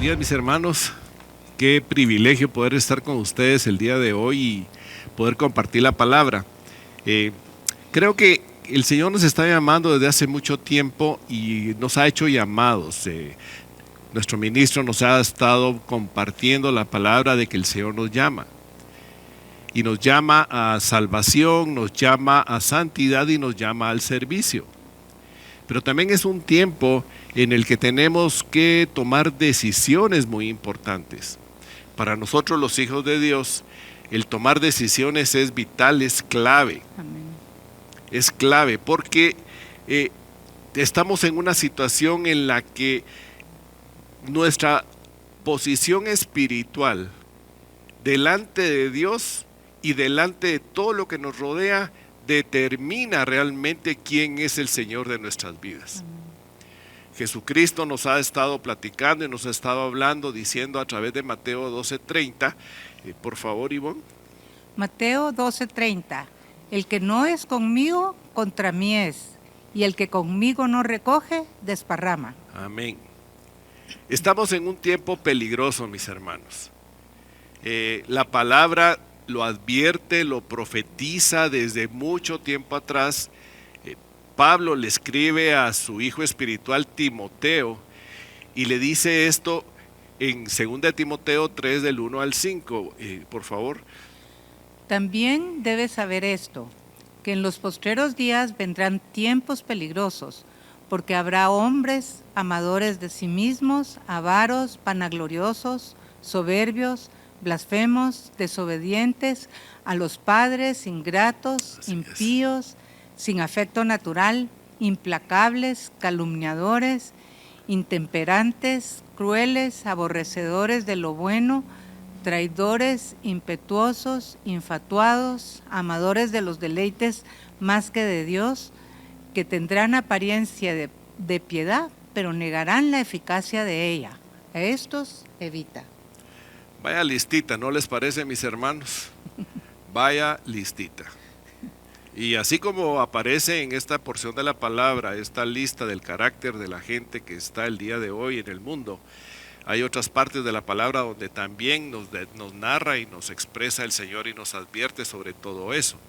días, mis hermanos. Qué privilegio poder estar con ustedes el día de hoy y poder compartir la palabra. Creo que el Señor nos está llamando desde hace mucho tiempo y nos ha hecho llamados. Nuestro ministro nos ha estado compartiendo la palabra de que el Señor nos llama. Y nos llama a salvación, nos llama a santidad y nos llama al servicio. Pero también es un tiempo en el que tenemos que tomar decisiones muy importantes. Para nosotros los hijos de Dios, el tomar decisiones es vital, es clave. Amén. Es clave porque estamos en una situación en la que nuestra posición espiritual delante de Dios y delante de todo lo que nos rodea determina realmente quién es el Señor de nuestras vidas. Amén. Jesucristo nos ha estado platicando y nos ha estado hablando, diciendo a través de Mateo 12:30, por favor, Ivonne. Mateo 12:30. El que no es conmigo, contra mí es, y el que conmigo no recoge, desparrama. Amén. Estamos en un tiempo peligroso, mis hermanos. La palabra lo advierte, lo profetiza desde mucho tiempo atrás. Pablo le escribe a su hijo espiritual Timoteo y le dice esto en 2 Timoteo 3 del 1 al 5, por favor. También debes saber esto, que en los postreros días vendrán tiempos peligrosos, porque habrá hombres amadores de sí mismos, avaros, vanagloriosos, soberbios, blasfemos, desobedientes a los padres, ingratos, impíos, sin afecto natural, implacables, calumniadores, intemperantes, crueles, aborrecedores de lo bueno, traidores, impetuosos, infatuados, amadores de los deleites más que de Dios, que tendrán apariencia de piedad, pero negarán la eficacia de ella. A estos evita. Vaya listita, ¿no les parece, mis hermanos? Vaya listita. Y así como aparece en esta porción de la palabra, esta lista del carácter de la gente que está el día de hoy en el mundo, hay otras partes de la palabra donde también nos narra y nos expresa el Señor y nos advierte sobre todo eso.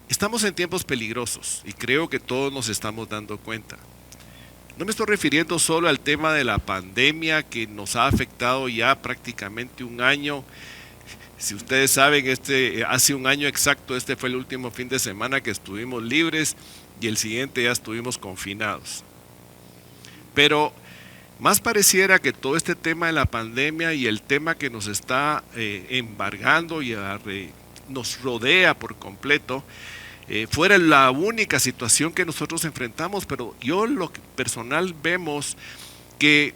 Estamos en tiempos peligrosos y creo que todos nos estamos dando cuenta. No me estoy refiriendo solo al tema de la pandemia que nos ha afectado ya prácticamente un año. Si ustedes saben, hace un año exacto, este fue el último fin de semana que estuvimos libres y el siguiente ya estuvimos confinados. Pero más pareciera que todo este tema de la pandemia y el tema que nos está embargando y nos rodea por completo, fuera la única situación que nosotros enfrentamos, pero yo lo personal vemos que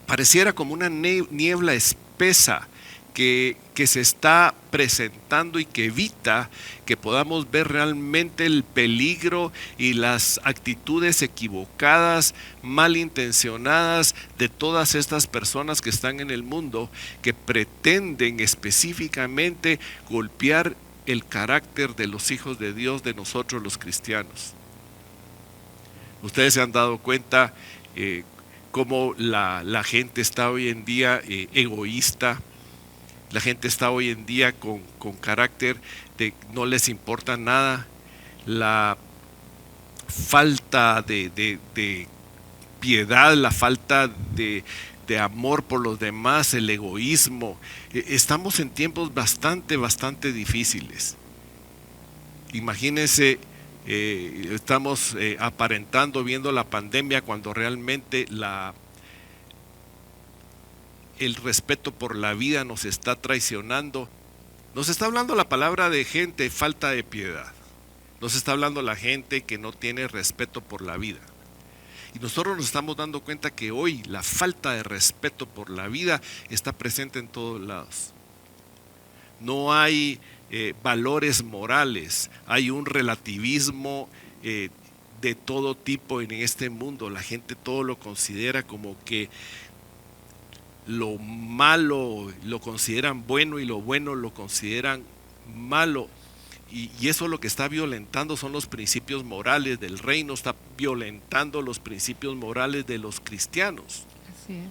pareciera como una niebla espesa que se está presentando y que evita que podamos ver realmente el peligro y las actitudes equivocadas, malintencionadas de todas estas personas que están en el mundo, que pretenden específicamente golpear el carácter de los hijos de Dios, de nosotros los cristianos. Ustedes se han dado cuenta cómo la gente está hoy en día egoísta. La gente está hoy en día con carácter de no les importa nada, la falta de piedad, la falta de amor por los demás, el egoísmo. Estamos en tiempos bastante difíciles. Imagínense, estamos aparentando, viendo la pandemia cuando realmente el respeto por la vida nos está traicionando. Nos está hablando la palabra de gente falta de piedad. Nos está hablando la gente que no tiene respeto por la vida. Y nosotros nos estamos dando cuenta que hoy la falta de respeto por la vida está presente en todos lados. No hay valores morales, hay un relativismo de todo tipo en este mundo. La gente todo lo considera como que lo malo lo consideran bueno y lo bueno lo consideran malo. Y eso lo que está violentando son los principios morales del reino, está violentando los principios morales de los cristianos. Así es.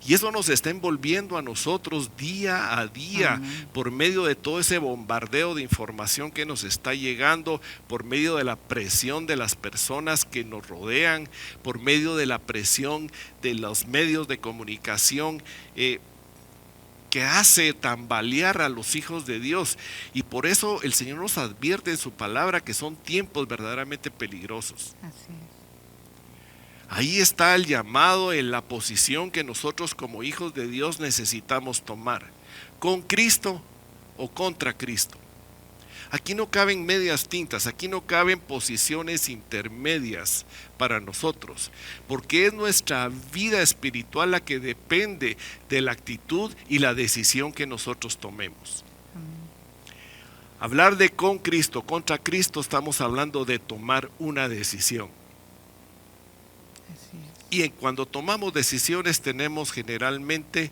Y eso nos está envolviendo a nosotros día a día. Amén. Por medio de todo ese bombardeo de información que nos está llegando, por medio de la presión de las personas que nos rodean, por medio de la presión de los medios de comunicación, que hace tambalear a los hijos de Dios. Y por eso el Señor nos advierte en su palabra que son tiempos verdaderamente peligrosos. Así es. Ahí está el llamado en la posición que nosotros como hijos de Dios necesitamos tomar, con Cristo o contra Cristo. Aquí no caben medias tintas, aquí no caben posiciones intermedias para nosotros, porque es nuestra vida espiritual la que depende de la actitud y la decisión que nosotros tomemos. Amén. Hablar de con Cristo, contra Cristo, estamos hablando de tomar una decisión. Así es. Y cuando tomamos decisiones tenemos generalmente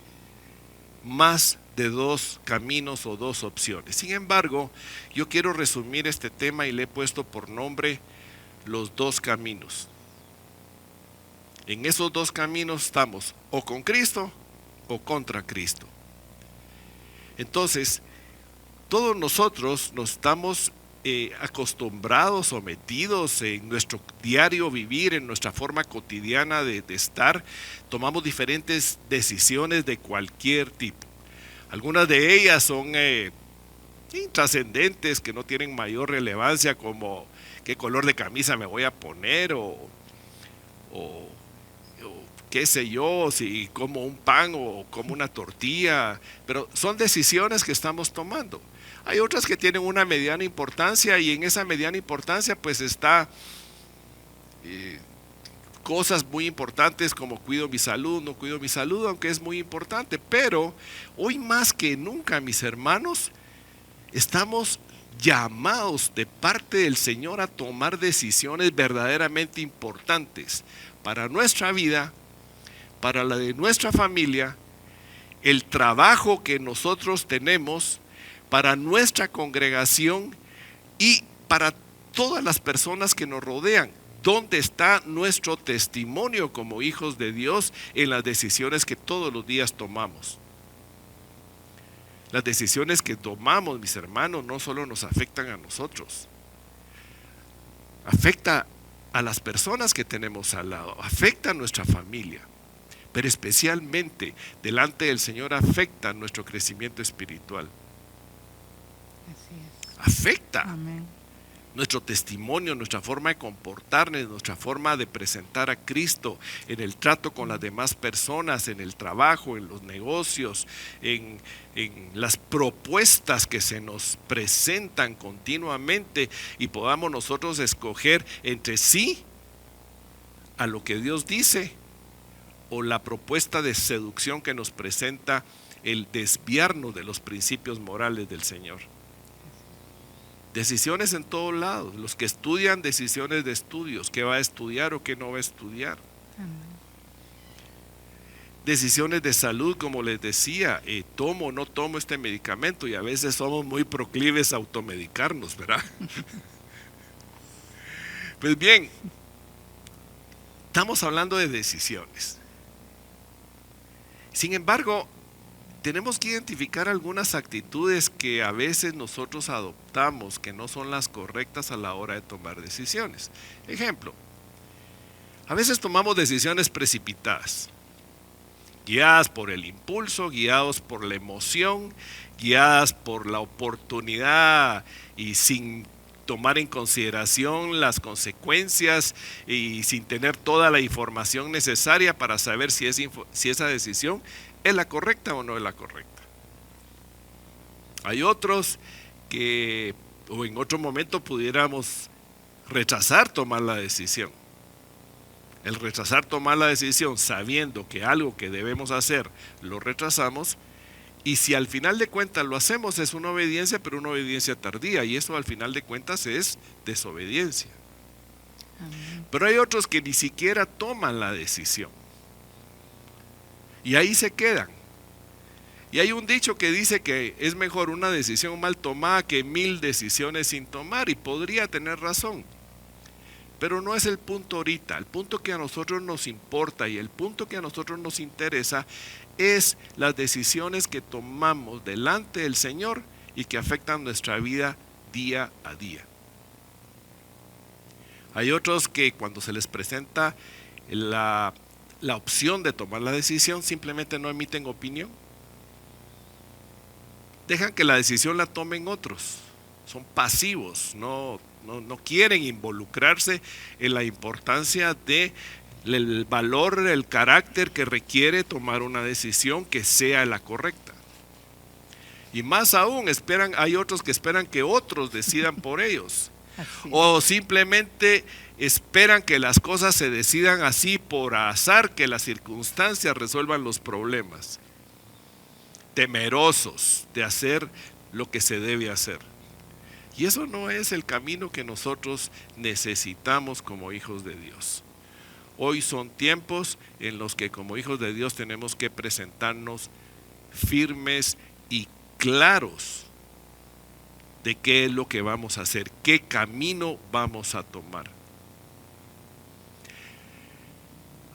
más de dos caminos o dos opciones. Sin embargo, yo quiero resumir este tema y le he puesto por nombre los dos caminos. En esos dos caminos estamos o con Cristo o contra Cristo. Entonces, todos nosotros nos estamos acostumbrados, sometidos en nuestro diario vivir, en nuestra forma cotidiana de estar, tomamos diferentes decisiones de cualquier tipo. Algunas de ellas son intrascendentes, que no tienen mayor relevancia, como qué color de camisa me voy a poner o qué sé yo, si como un pan o como una tortilla, pero son decisiones que estamos tomando. Hay otras que tienen una mediana importancia y en esa mediana importancia pues está cosas muy importantes como cuido mi salud, no cuido mi salud, aunque es muy importante. Pero hoy más que nunca, mis hermanos, estamos llamados de parte del Señor a tomar decisiones verdaderamente importantes para nuestra vida, para la de nuestra familia, el trabajo que nosotros tenemos, para nuestra congregación y para todas las personas que nos rodean. ¿Dónde está nuestro testimonio como hijos de Dios en las decisiones que todos los días tomamos? Las decisiones que tomamos, mis hermanos, no solo nos afectan a nosotros, afecta a las personas que tenemos al lado, afecta a nuestra familia, pero especialmente delante del Señor afecta nuestro crecimiento espiritual. Así es. Afecta Amén. nuestro testimonio, nuestra forma de comportarnos, nuestra forma de presentar a Cristo en el trato con las demás personas, en el trabajo, en los negocios, en las propuestas que se nos presentan continuamente, y podamos nosotros escoger entre sí a lo que Dios dice o la propuesta de seducción que nos presenta el desviarnos de los principios morales del Señor. Decisiones en todos lados. Los que estudian, decisiones de estudios, qué va a estudiar o qué no va a estudiar. Amén. Decisiones de salud, como les decía, tomo o no tomo este medicamento, y a veces somos muy proclives a automedicarnos, ¿verdad? Pues bien, estamos hablando de decisiones. Sin embargo, tenemos que identificar algunas actitudes que a veces nosotros adoptamos que no son las correctas a la hora de tomar decisiones. Ejemplo, a veces tomamos decisiones precipitadas, guiadas por el impulso, guiados por la emoción, guiadas por la oportunidad y sin tomar en consideración las consecuencias y sin tener toda la información necesaria para saber si esa decisión es la correcta o no es la correcta. Hay otros que o en otro momento pudiéramos rechazar tomar la decisión. El rechazar tomar la decisión sabiendo que algo que debemos hacer lo rechazamos, y si al final de cuentas lo hacemos es una obediencia, pero una obediencia tardía, y eso al final de cuentas es desobediencia. Amén. Pero hay otros que ni siquiera toman la decisión y ahí se quedan. Y hay un dicho que dice que es mejor una decisión mal tomada que 1000 decisiones sin tomar, y podría tener razón. Pero no es el punto ahorita. El punto que a nosotros nos importa y el punto que a nosotros nos interesa es las decisiones que tomamos delante del Señor y que afectan nuestra vida día a día. Hay otros que cuando se les presenta la opción de tomar la decisión simplemente no emiten opinión. Dejan que la decisión la tomen otros. Son pasivos, no quieren involucrarse en la importancia del valor, el carácter que requiere tomar una decisión que sea la correcta. Y más aún, hay otros que esperan que otros decidan por ellos. O simplemente esperan que las cosas se decidan así por azar, que las circunstancias resuelvan los problemas. Temerosos de hacer lo que se debe hacer. Y eso no es el camino que nosotros necesitamos como hijos de Dios. Hoy son tiempos en los que como hijos de Dios tenemos que presentarnos firmes y claros de qué es lo que vamos a hacer, qué camino vamos a tomar.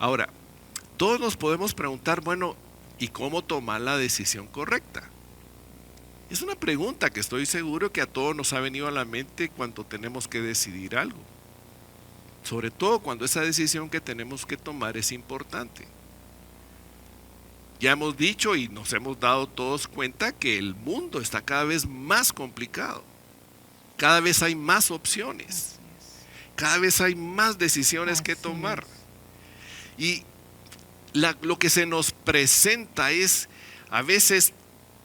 Ahora, todos nos podemos preguntar, bueno, ¿y cómo tomar la decisión correcta? Es una pregunta que estoy seguro que a todos nos ha venido a la mente cuando tenemos que decidir algo. Sobre todo cuando esa decisión que tenemos que tomar es importante. Ya hemos dicho y nos hemos dado todos cuenta que el mundo está cada vez más complicado. Cada vez hay más opciones. Cada vez hay más decisiones que tomar. Y lo que se nos presenta es a veces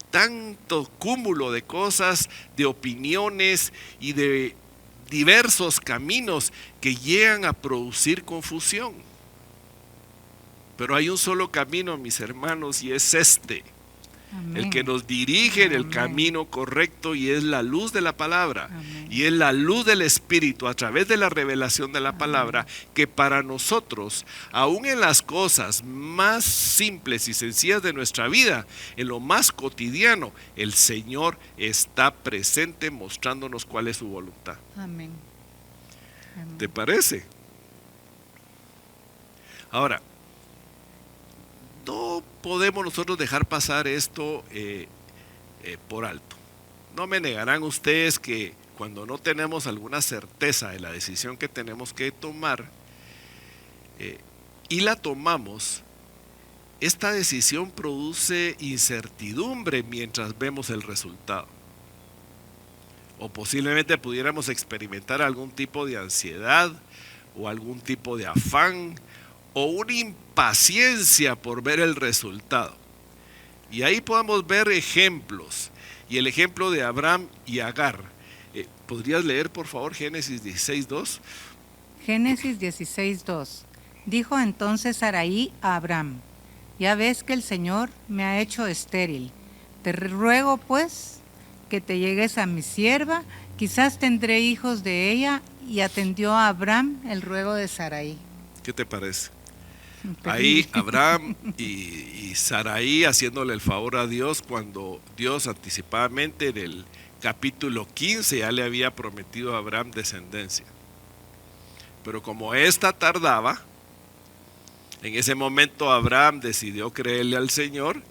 tanto cúmulo de cosas, de opiniones y de diversos caminos que llegan a producir confusión. Pero hay un solo camino, mis hermanos, y es este. Amén. El que nos dirige en el camino correcto, y es la luz de la palabra. Amén. Y es la luz del Espíritu a través de la revelación de la palabra, que para nosotros, aún en las cosas más simples y sencillas de nuestra vida, en lo más cotidiano, el Señor está presente mostrándonos cuál es su voluntad. Amén. Amén. ¿Te parece? Ahora, no podemos nosotros dejar pasar esto por alto. No me negarán ustedes que cuando no tenemos alguna certeza de la decisión que tenemos que tomar y la tomamos, esta decisión produce incertidumbre mientras vemos el resultado. O posiblemente pudiéramos experimentar algún tipo de ansiedad o algún tipo de afán o una impaciencia por ver el resultado. Y ahí podemos ver ejemplos. Y el ejemplo de Abraham y Agar. ¿Podrías leer, por favor, Génesis 16:2? Génesis 16:2. Dijo entonces Sarai a Abraham: ya ves que el Señor me ha hecho estéril. Te ruego, pues, que te llegues a mi sierva, quizás tendré hijos de ella. Y atendió a Abraham el ruego de Sarai. ¿Qué te parece? Ahí Abraham y Sarai haciéndole el favor a Dios, cuando Dios anticipadamente en el capítulo 15 ya le había prometido a Abraham descendencia. Pero como esta tardaba, en ese momento Abraham decidió creerle al Señor,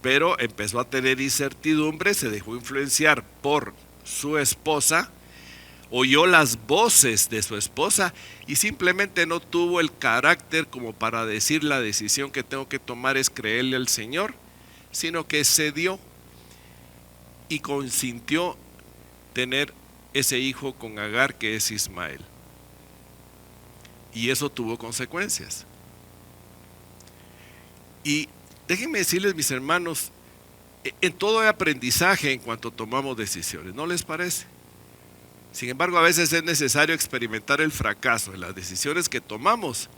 pero empezó a tener incertidumbre, se dejó influenciar por su esposa, oyó las voces de su esposa y simplemente no tuvo el carácter como para decir: la decisión que tengo que tomar es creerle al Señor, sino que cedió y consintió tener ese hijo con Agar, que es Ismael. Y eso tuvo consecuencias. Y déjenme decirles, mis hermanos, en todo hay aprendizaje en cuanto tomamos decisiones, ¿no les parece? Sin embargo, a veces es necesario experimentar el fracaso en las decisiones que tomamos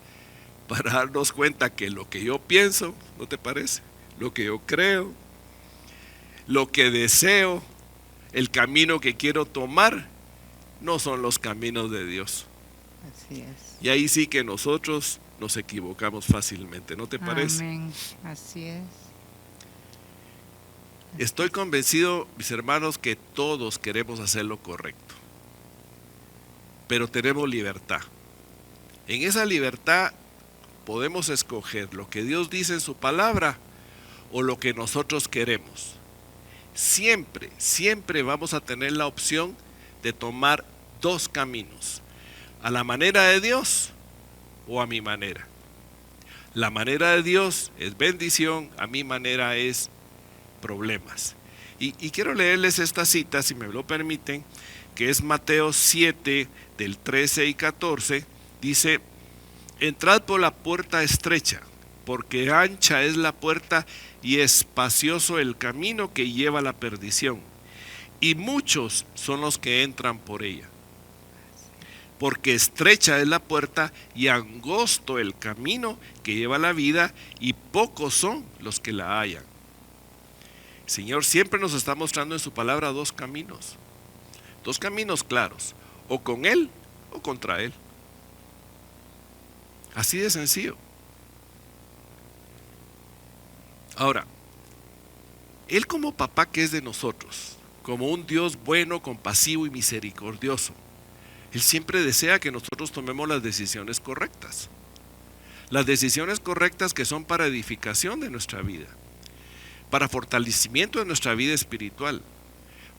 para darnos cuenta que lo que yo pienso, ¿no te parece? Lo que yo creo, lo que deseo, el camino que quiero tomar, no son los caminos de Dios. Así es. Y ahí sí que nosotros nos equivocamos fácilmente, ¿no te parece? Amén. Así es. Estoy convencido, mis hermanos, que todos queremos hacer lo correcto, pero tenemos libertad. En esa libertad podemos escoger lo que Dios dice en su palabra o lo que nosotros queremos. Siempre, siempre vamos a tener la opción de tomar dos caminos, a la manera de Dios o a mi manera. La manera de Dios es bendición, a mi manera es problemas. Y quiero leerles esta cita, si me lo permiten, que es Mateo 7, del 13 y 14, dice: entrad por la puerta estrecha, porque ancha es la puerta y espacioso el camino que lleva a la perdición, y muchos son los que entran por ella. Porque estrecha es la puerta y angosto el camino que lleva a la vida, y pocos son los que la hallan. El Señor siempre nos está mostrando en su palabra dos caminos claros, o con Él o contra Él. Así de sencillo. Ahora, Él como papá que es de nosotros, como un Dios bueno, compasivo y misericordioso, Él siempre desea que nosotros tomemos las decisiones correctas. Las decisiones correctas que son para edificación de nuestra vida, para fortalecimiento de nuestra vida espiritual,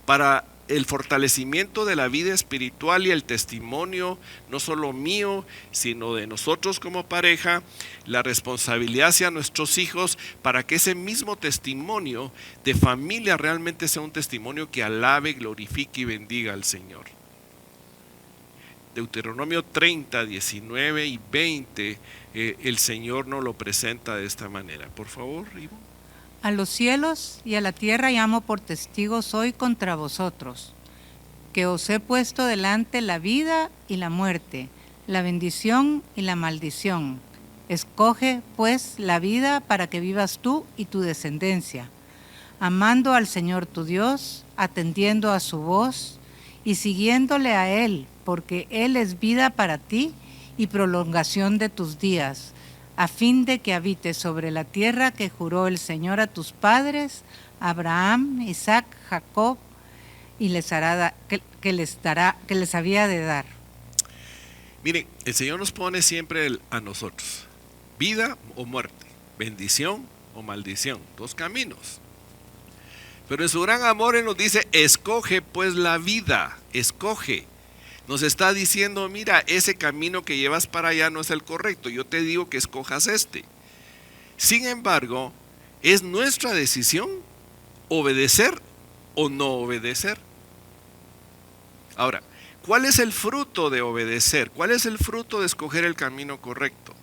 para el fortalecimiento de la vida espiritual y el testimonio, no solo mío, sino de nosotros como pareja, la responsabilidad hacia nuestros hijos, para que ese mismo testimonio de familia realmente sea un testimonio que alabe, glorifique y bendiga al Señor. Deuteronomio 30, 19 y 20, el Señor nos lo presenta de esta manera. Por favor, Ivo. A los cielos y a la tierra llamo por testigos hoy contra vosotros, que os he puesto delante la vida y la muerte, la bendición y la maldición. Escoge, pues, la vida para que vivas tú y tu descendencia, amando al Señor tu Dios, atendiendo a su voz y siguiéndole a Él, porque Él es vida para ti y prolongación de tus días, a fin de que habites sobre la tierra que juró el Señor a tus padres, Abraham, Isaac, Jacob, y les había de dar. Miren, el Señor nos pone siempre a nosotros, vida o muerte, bendición o maldición, dos caminos. Pero en su gran amor Él nos dice: escoge pues la vida, escoge. Nos está diciendo: mira, ese camino que llevas para allá no es el correcto, yo te digo que escojas este. Sin embargo, es nuestra decisión obedecer o no obedecer. Ahora, ¿cuál es el fruto de obedecer? ¿Cuál es el fruto de escoger el camino correcto?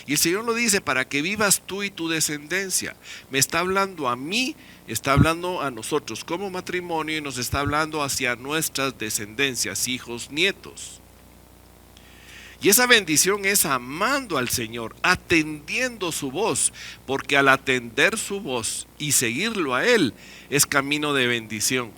Y el Señor lo dice: para que vivas tú y tu descendencia. Me está hablando a mí, está hablando a nosotros como matrimonio, y nos está hablando hacia nuestras descendencias, hijos, nietos. Y esa bendición es amando al Señor, atendiendo su voz, porque al atender su voz y seguirlo a Él es camino de bendición.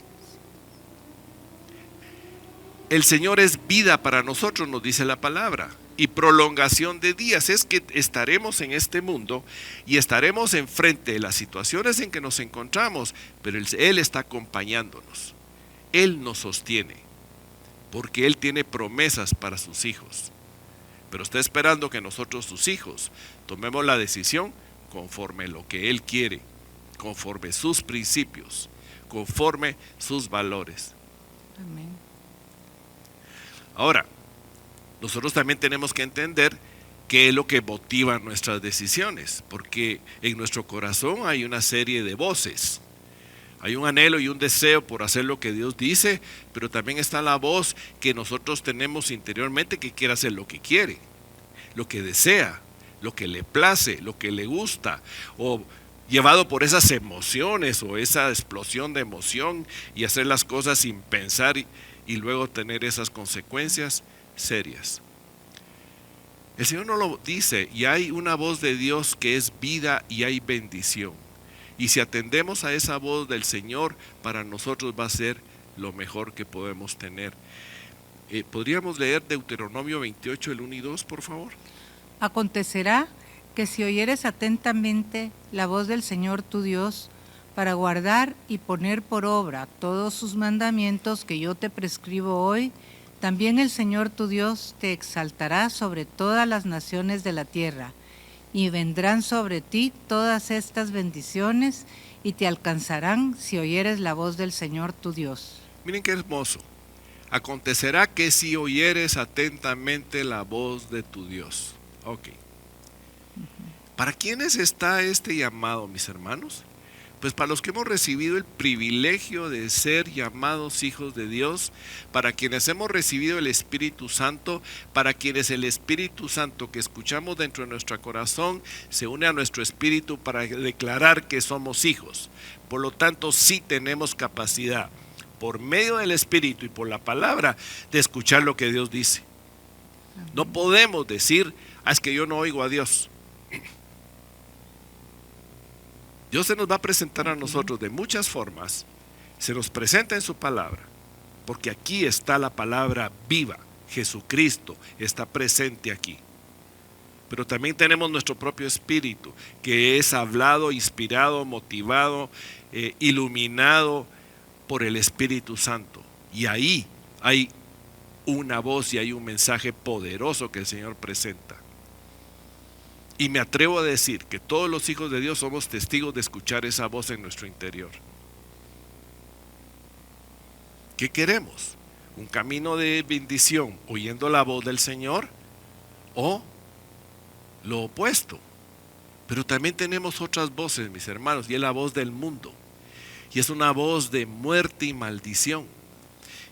El Señor es vida para nosotros, nos dice la palabra, y prolongación de días. Es que estaremos en este mundo y estaremos enfrente de las situaciones en que nos encontramos, pero Él está acompañándonos. Él nos sostiene, porque Él tiene promesas para sus hijos. Pero está esperando que nosotros, sus hijos, tomemos la decisión conforme lo que Él quiere, conforme sus principios, conforme sus valores. Amén. Ahora, nosotros también tenemos que entender qué es lo que motiva nuestras decisiones, porque en nuestro corazón hay una serie de voces. Hay un anhelo y un deseo por hacer lo que Dios dice, pero también está la voz que nosotros tenemos interiormente que quiere hacer lo que quiere, lo que desea, lo que le place, lo que le gusta, o llevado por esas emociones o esa explosión de emoción y hacer las cosas sin pensar y luego tener esas consecuencias serias. El Señor nos lo dice, y hay una voz de Dios que es vida y hay bendición. Y si atendemos a esa voz del Señor, para nosotros va a ser lo mejor que podemos tener. ¿Podríamos leer Deuteronomio 28, el 1 y 2, por favor? Acontecerá que si oyeres atentamente la voz del Señor tu Dios, para guardar y poner por obra todos sus mandamientos que yo te prescribo hoy, también el Señor tu Dios te exaltará sobre todas las naciones de la tierra, y vendrán sobre ti todas estas bendiciones, y te alcanzarán si oyeres la voz del Señor tu Dios. Miren qué hermoso. Acontecerá que si oyeres atentamente la voz de tu Dios. Ok. ¿Para quiénes está este llamado, mis hermanos? Pues para los que hemos recibido el privilegio de ser llamados hijos de Dios, para quienes hemos recibido el Espíritu Santo, para quienes el Espíritu Santo que escuchamos dentro de nuestro corazón se une a nuestro espíritu para declarar que somos hijos. Por lo tanto, sí tenemos capacidad, por medio del Espíritu y por la palabra, de escuchar lo que Dios dice. No podemos decir, es que yo no oigo a Dios. Dios se nos va a presentar a nosotros de muchas formas, se nos presenta en su palabra, porque aquí está la palabra viva, Jesucristo está presente aquí. Pero también tenemos nuestro propio espíritu, que es hablado, inspirado, motivado, iluminado por el Espíritu Santo. Y ahí hay una voz y hay un mensaje poderoso que el Señor presenta. Y me atrevo a decir que todos los hijos de Dios somos testigos de escuchar esa voz en nuestro interior. ¿Qué queremos? ¿Un camino de bendición oyendo la voz del Señor? ¿O lo opuesto? Pero también tenemos otras voces, mis hermanos, y es la voz del mundo. Y es una voz de muerte y maldición.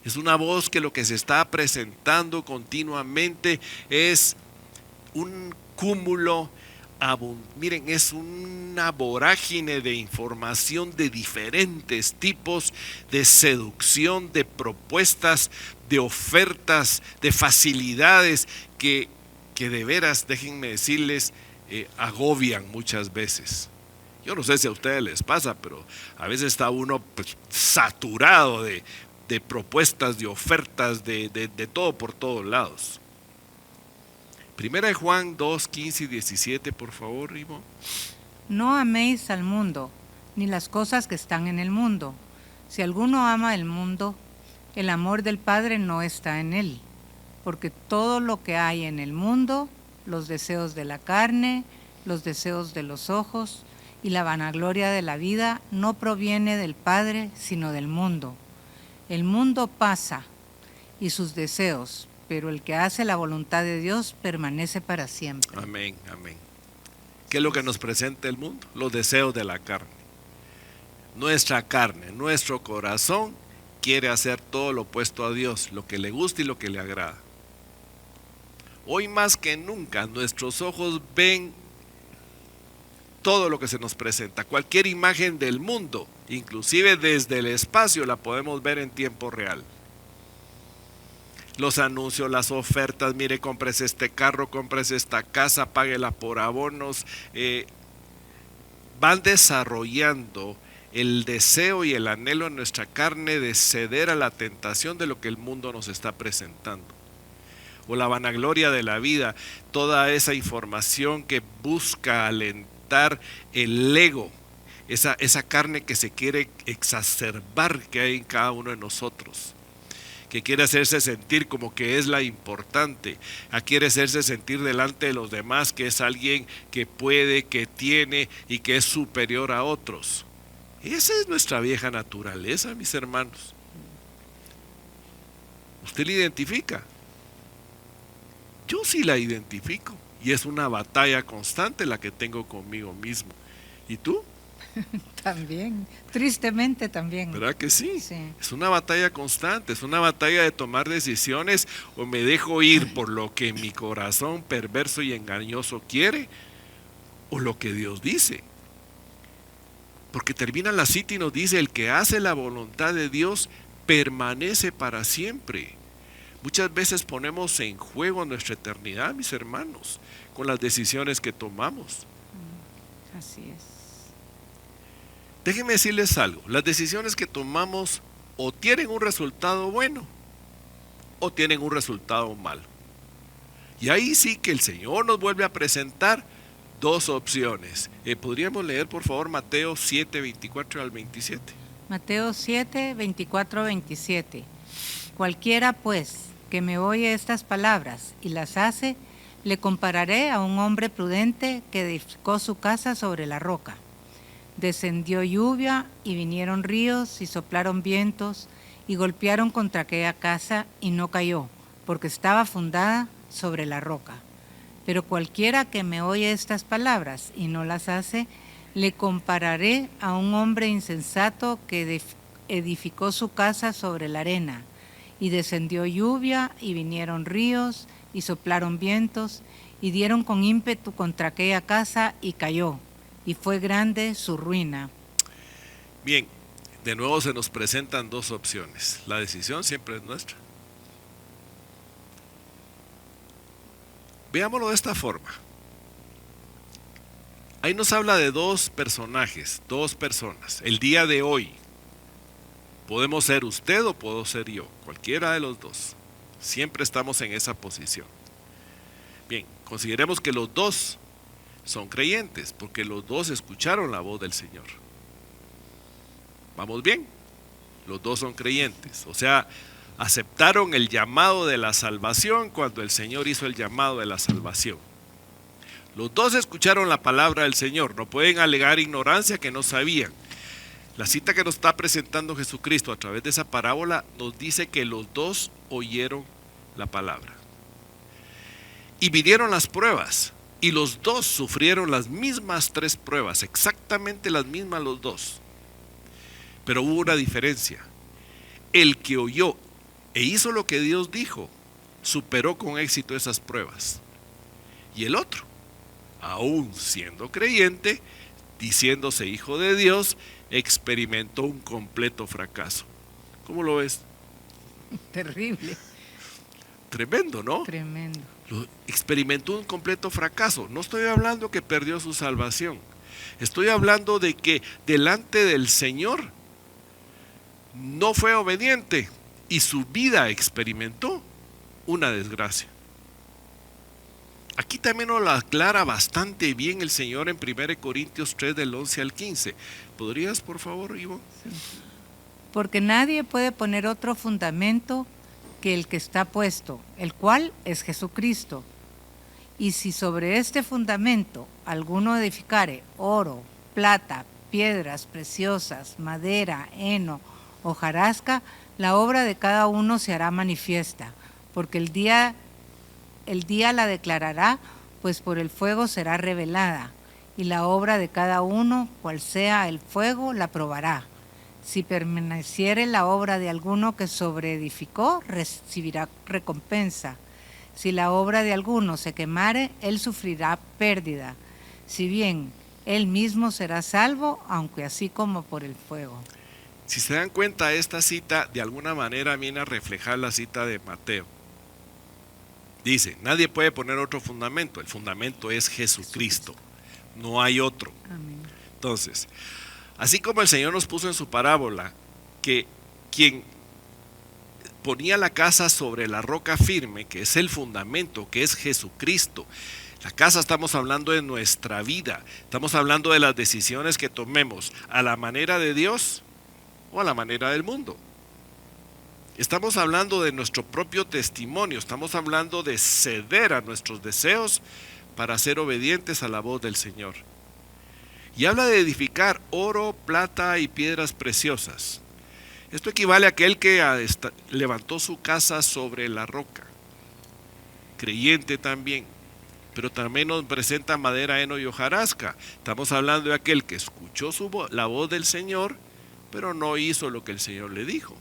Es una voz que lo que se está presentando continuamente es un cúmulo, miren, es una vorágine de información de diferentes tipos, de seducción, de propuestas, de ofertas, de facilidades que de veras, déjenme decirles, agobian muchas veces. Yo no sé si a ustedes les pasa, pero a veces está uno pues, saturado de propuestas, de ofertas, de todo por todos lados. Primera de Juan 2, 15 y 17, por favor, Rimo. No améis al mundo, ni las cosas que están en el mundo. Si alguno ama el mundo, el amor del Padre no está en él. Porque todo lo que hay en el mundo, los deseos de la carne, los deseos de los ojos y la vanagloria de la vida, no proviene del Padre, sino del mundo. El mundo pasa y sus deseos, pero el que hace la voluntad de Dios permanece para siempre. Amén, amén. ¿Qué es lo que nos presenta el mundo? Los deseos de la carne. Nuestra carne, nuestro corazón quiere hacer todo lo opuesto a Dios, lo que le gusta y lo que le agrada. Hoy más que nunca nuestros ojos ven todo lo que se nos presenta, cualquier imagen del mundo, inclusive desde el espacio la podemos ver en tiempo real. Los anuncios, las ofertas, mire, compres este carro, compres esta casa, páguela por abonos, van desarrollando el deseo y el anhelo en nuestra carne de ceder a la tentación de lo que el mundo nos está presentando. O la vanagloria de la vida, toda esa información que busca alentar el ego, esa carne que se quiere exacerbar que hay en cada uno de nosotros, que quiere hacerse sentir como que es la importante, quiere hacerse sentir delante de los demás que es alguien que puede, que tiene y que es superior a otros. Esa es nuestra vieja naturaleza, mis hermanos. ¿Usted la identifica? Yo sí la identifico y es una batalla constante la que tengo conmigo mismo. ¿Y tú? También, tristemente también. ¿Verdad que sí? Sí. Es una batalla constante, es una batalla de tomar decisiones, o me dejo ir por lo que mi corazón perverso y engañoso quiere, o lo que Dios dice. Porque termina la cita y nos dice, el que hace la voluntad de Dios permanece para siempre. Muchas veces ponemos en juego nuestra eternidad, mis hermanos, con las decisiones que tomamos. Así es. Déjenme decirles algo, las decisiones que tomamos o tienen un resultado bueno o tienen un resultado malo. Y ahí sí que el Señor nos vuelve a presentar Dos opciones. ¿Podríamos leer por favor Mateo 7, 24 al 27? Mateo 7, 24, 27. Cualquiera pues que me oye estas palabras y las hace, le compararé a un hombre prudente que edificó su casa sobre la roca. Descendió lluvia y vinieron ríos y soplaron vientos y golpearon contra aquella casa y no cayó, porque estaba fundada sobre la roca. Pero cualquiera que me oye estas palabras y no las hace, le compararé a un hombre insensato que edificó su casa sobre la arena. Y descendió lluvia y vinieron ríos y soplaron vientos y dieron con ímpetu contra aquella casa y cayó. Y fue grande su ruina. Bien, de nuevo se nos presentan dos opciones. La decisión siempre es nuestra. Veámoslo de esta forma. Ahí nos habla de dos personajes, dos personas. El día de hoy, podemos ser usted o puedo ser yo, cualquiera de los dos. Siempre estamos en esa posición. Bien, consideremos que los dos son creyentes, porque los dos escucharon la voz del Señor. ¿Vamos bien? Los dos son creyentes, o sea, aceptaron el llamado de la salvación cuando el Señor hizo el llamado de la salvación. Los dos escucharon la palabra del Señor, no pueden alegar ignorancia que no sabían. La cita que nos está presentando Jesucristo a través de esa parábola nos dice que los dos oyeron la palabra. Y vinieron las pruebas, y los dos sufrieron las mismas tres pruebas, exactamente las mismas los dos. Pero hubo una diferencia. El que oyó e hizo lo que Dios dijo, superó con éxito esas pruebas. Y el otro, aún siendo creyente, diciéndose hijo de Dios, experimentó un completo fracaso. ¿Cómo lo ves? Terrible. Tremendo, ¿no? Tremendo. Experimentó un completo fracaso. No estoy hablando que perdió su salvación. Estoy hablando de que delante del Señor no fue obediente y su vida experimentó una desgracia. Aquí también nos lo aclara bastante bien el Señor en 1 Corintios 3 del 11 al 15. ¿Podrías, por favor, Ivo? Sí. Porque nadie puede poner otro fundamento que el que está puesto, el cual es Jesucristo. Y si sobre este fundamento alguno edificare oro, plata, piedras preciosas, madera, heno, hojarasca, la obra de cada uno se hará manifiesta, porque el día la declarará, pues por el fuego será revelada, y la obra de cada uno, cual sea el fuego, la probará. Si permaneciere la obra de alguno que sobreedificó, recibirá recompensa. Si la obra de alguno se quemare, él sufrirá pérdida. Si bien él mismo será salvo, aunque así como por el fuego. Si se dan cuenta, esta cita de alguna manera viene a reflejar la cita de Mateo. Dice, nadie puede poner otro fundamento, el fundamento es Jesucristo, no hay otro. Amén. Entonces, así como el Señor nos puso en su parábola, que quien ponía la casa sobre la roca firme, que es el fundamento, que es Jesucristo. La casa, estamos hablando de nuestra vida, estamos hablando de las decisiones que tomemos a la manera de Dios o a la manera del mundo. Estamos hablando de nuestro propio testimonio, estamos hablando de ceder a nuestros deseos para ser obedientes a la voz del Señor. Y habla de edificar oro, plata y piedras preciosas. Esto equivale a aquel que levantó su casa sobre la roca. Creyente también, pero también nos presenta madera, heno y hojarasca. Estamos hablando de aquel que escuchó la voz del Señor, pero no hizo lo que el Señor le dijo.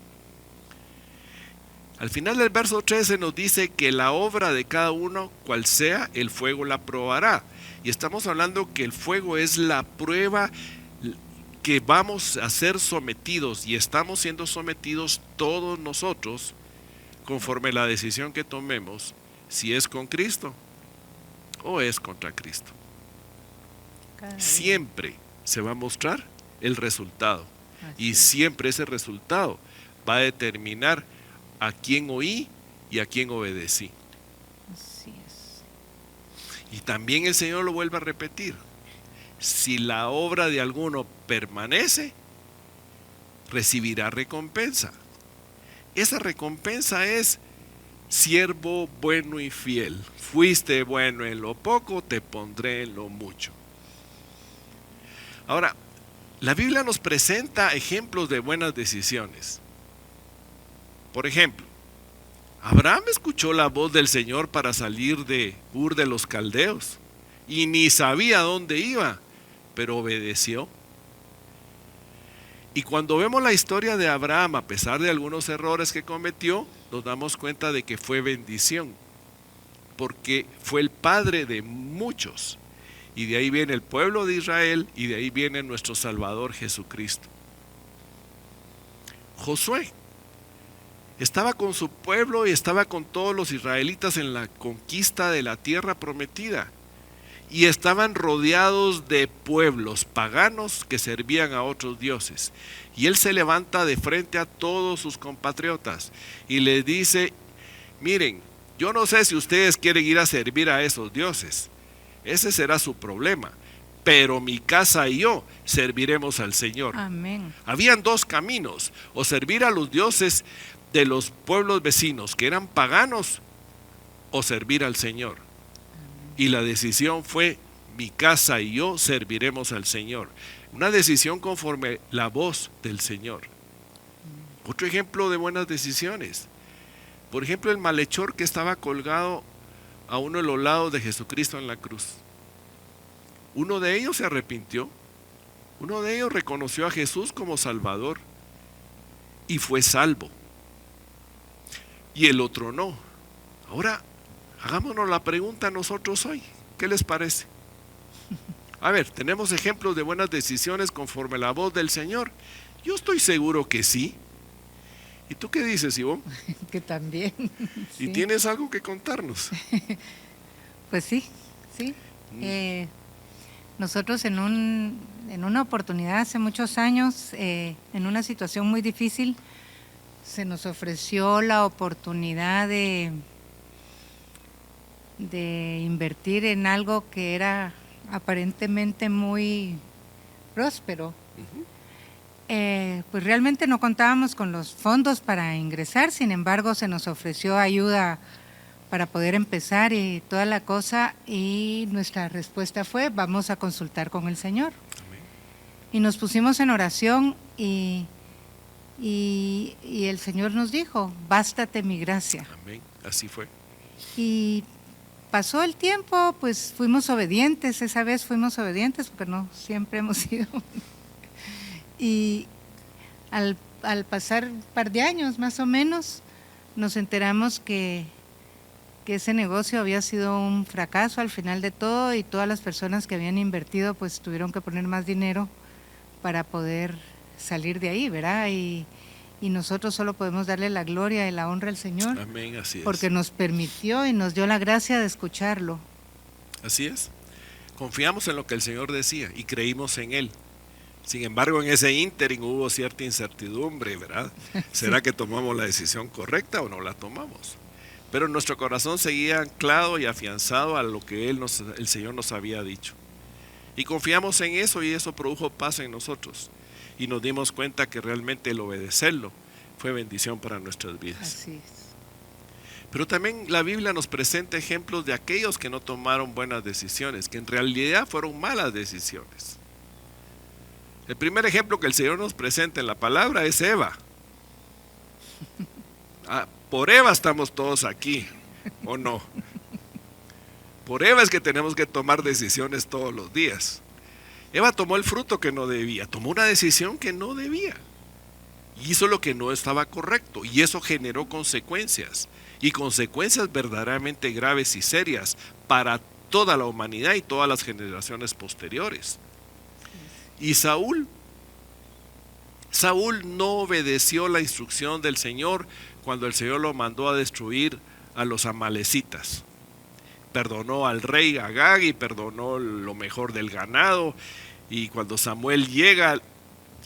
Al final del verso 13 nos dice que la obra de cada uno, cual sea, el fuego la probará. Y estamos hablando que el fuego es la prueba que vamos a ser sometidos, y estamos siendo sometidos todos nosotros conforme la decisión que tomemos, si es con Cristo o es contra Cristo. Siempre se va a mostrar el resultado, y siempre ese resultado va a determinar a quién oí y a quién obedecí. Así es. Y también el Señor lo vuelve a repetir. Si la obra de alguno permanece, recibirá recompensa. Esa recompensa es: siervo bueno y fiel, fuiste bueno en lo poco, te pondré en lo mucho. Ahora, la Biblia nos presenta ejemplos de buenas decisiones. Por ejemplo, Abraham escuchó la voz del Señor para salir de Ur de los Caldeos y ni sabía dónde iba, pero obedeció. Y cuando vemos la historia de Abraham, a pesar de algunos errores que cometió, nos damos cuenta de que fue bendición, porque fue el padre de muchos. Y de ahí viene el pueblo de Israel, y de ahí viene nuestro Salvador Jesucristo. Josué estaba con su pueblo y estaba con todos los israelitas en la conquista de la tierra prometida. Y estaban rodeados de pueblos paganos que servían a otros dioses. Y él se levanta de frente a todos sus compatriotas y les dice: miren, yo no sé si ustedes quieren ir a servir a esos dioses, ese será su problema, pero mi casa y yo serviremos al Señor. Amén. Habían dos caminos: o servir a los dioses de los pueblos vecinos que eran paganos, o servir al Señor. Y la decisión fue: mi casa y yo serviremos al Señor. Una decisión conforme la voz del Señor. Otro ejemplo de buenas decisiones. Por ejemplo, el malhechor que estaba colgado a uno de los lados de Jesucristo en la cruz. Uno de ellos se arrepintió. Uno de ellos reconoció a Jesús como Salvador y fue salvo. Y el otro no. Ahora, hagámonos la pregunta nosotros hoy. ¿Qué les parece? A ver, ¿tenemos ejemplos de buenas decisiones conforme la voz del Señor? Yo estoy seguro que sí. ¿Y tú qué dices, Ivonne? Que también. ¿Y sí. tienes algo que contarnos? Pues sí, sí. Nosotros en una oportunidad hace muchos años, en una situación muy difícil, se nos ofreció la oportunidad de invertir en algo que era aparentemente muy próspero. Pues realmente no contábamos con los fondos para ingresar, sin embargo se nos ofreció ayuda para poder empezar y toda la cosa, y nuestra respuesta fue: vamos a consultar con el Señor. Amén. Y nos pusimos en oración y el Señor nos dijo: bástate mi gracia. Amén, así fue. Y pasó el tiempo, pues fuimos obedientes, esa vez fuimos obedientes porque no siempre hemos sido. Y al pasar un par de años más o menos, nos enteramos que ese negocio había sido un fracaso al final de todo, y todas las personas que habían invertido pues tuvieron que poner más dinero para poder salir de ahí, ¿verdad? Y nosotros solo podemos darle la gloria y la honra al Señor. Amén, así es. Porque nos permitió y nos dio la gracia de escucharlo. Así es. Confiamos en lo que el Señor decía y creímos en Él. Sin embargo, en ese ínterin hubo cierta incertidumbre, ¿verdad? ¿Será que tomamos la decisión correcta o no la tomamos? Pero nuestro corazón seguía anclado y afianzado a lo que el Señor nos había dicho. Y confiamos en eso, y eso produjo paz en nosotros. Y nos dimos cuenta que realmente el obedecerlo fue bendición para nuestras vidas. Así es. Pero también la Biblia nos presenta ejemplos de aquellos que no tomaron buenas decisiones, que en realidad fueron malas decisiones. El primer ejemplo que el Señor nos presenta en la palabra es Eva. Por Eva estamos todos aquí, ¿o no? Por Eva es que tenemos que tomar decisiones todos los días. Eva tomó el fruto que no debía, tomó una decisión que no debía, y hizo lo que no estaba correcto, y eso generó consecuencias, y consecuencias verdaderamente graves y serias para toda la humanidad y todas las generaciones posteriores. Y Saúl no obedeció la instrucción del Señor cuando el Señor lo mandó a destruir a los amalecitas. Perdonó al rey Agag y perdonó lo mejor del ganado, y cuando Samuel llega,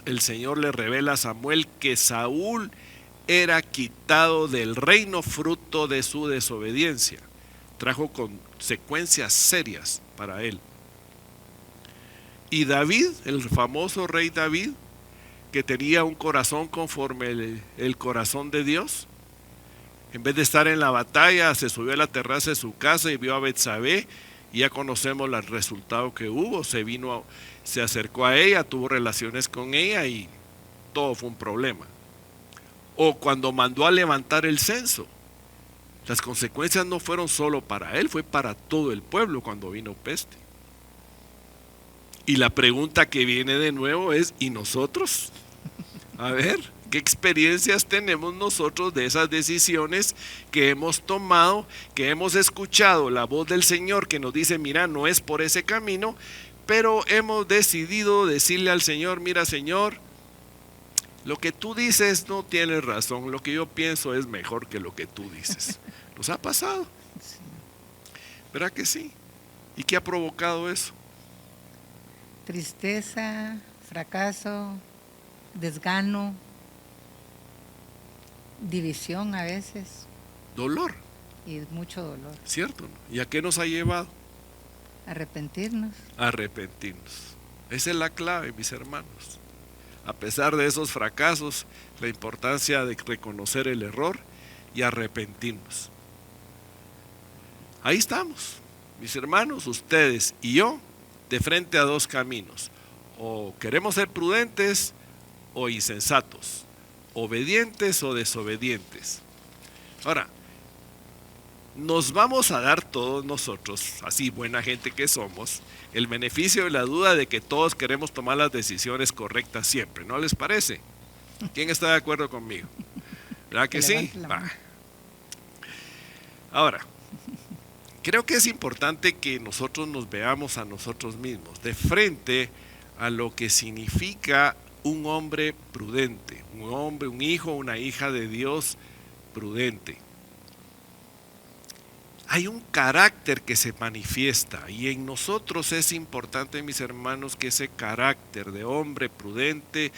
el Señor le revela a Samuel que Saúl era quitado del reino fruto de su desobediencia. trajo consecuencias serias para él. Y David, el famoso rey David, que tenía un corazón conforme el corazón de Dios, en vez de estar en la batalla, se subió a la terraza de su casa y vio a Betsabé, y ya conocemos el resultado que hubo. Se acercó a ella, tuvo relaciones con ella y todo fue un problema. O cuando mandó a levantar el censo, las consecuencias no fueron solo para él, fue para todo el pueblo cuando vino peste. Y la pregunta que viene de nuevo es, ¿y nosotros? A ver, ¿qué experiencias tenemos nosotros de esas decisiones que hemos tomado, que hemos escuchado la voz del Señor que nos dice, mira, no es por ese camino, pero hemos decidido decirle al Señor, mira, Señor, lo que tú dices no tienes razón, lo que yo pienso es mejor que lo que tú dices. ¿Nos ha pasado? ¿Verdad que sí? ¿Y qué ha provocado eso? Tristeza, fracaso, desgano, división a veces. Dolor. Y mucho dolor. ¿Cierto? ¿Y a qué nos ha llevado? Arrepentirnos. Arrepentirnos. Esa es la clave, mis hermanos. A pesar de esos fracasos, la importancia de reconocer el error y arrepentirnos. Ahí estamos, mis hermanos, ustedes y yo, de frente a dos caminos. O queremos ser prudentes o insensatos, obedientes o desobedientes. Ahora, nos vamos a dar todos nosotros, así buena gente que somos, el beneficio de la duda de que todos queremos tomar las decisiones correctas siempre, ¿no les parece? ¿Quién está de acuerdo conmigo? ¿Verdad que sí? Ahora, creo que es importante que nosotros nos veamos a nosotros mismos de frente a lo que significa un hombre prudente, un hombre, un hijo, una hija de Dios prudente. Hay un carácter que se manifiesta y en nosotros es importante, mis hermanos, que ese carácter de hombre prudente,